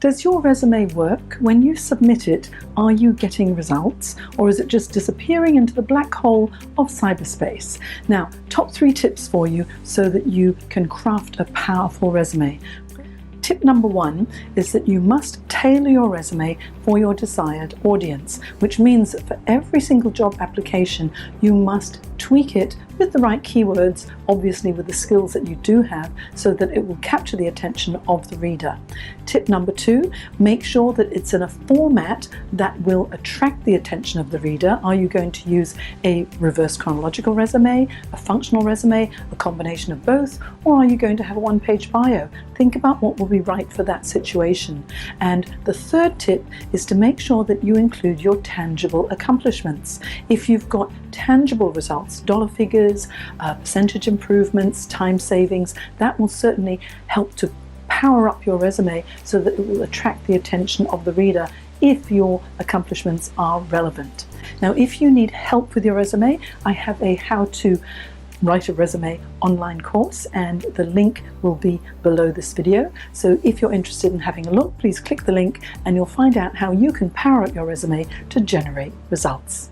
Does your resume work? When you submit it, are you getting results, or is it just disappearing into the black hole of cyberspace? Now, top 3 tips for you so that you can craft a powerful resume. Tip number 1 is that you must tailor your resume for your desired audience, which means that for every single job application, you must tweak it with the right keywords, obviously with the skills that you do have, so that it will capture the attention of the reader. Tip number 2, make sure that it's in a format that will attract the attention of the reader. Are you going to use a reverse chronological resume, a functional resume, a combination of both, or are you going to have a one-page bio? Think about what will be right for that situation. And the third tip is to make sure that you include your tangible accomplishments. If you've got tangible results, dollar figures, percentage improvements, time savings, that will certainly help to power up your resume so that it will attract the attention of the reader if your accomplishments are relevant. Now, if you need help with your resume, I have a how to write a resume online course, and the link will be below this video. So if you're interested in having a look, please click the link and you'll find out how you can power up your resume to generate results.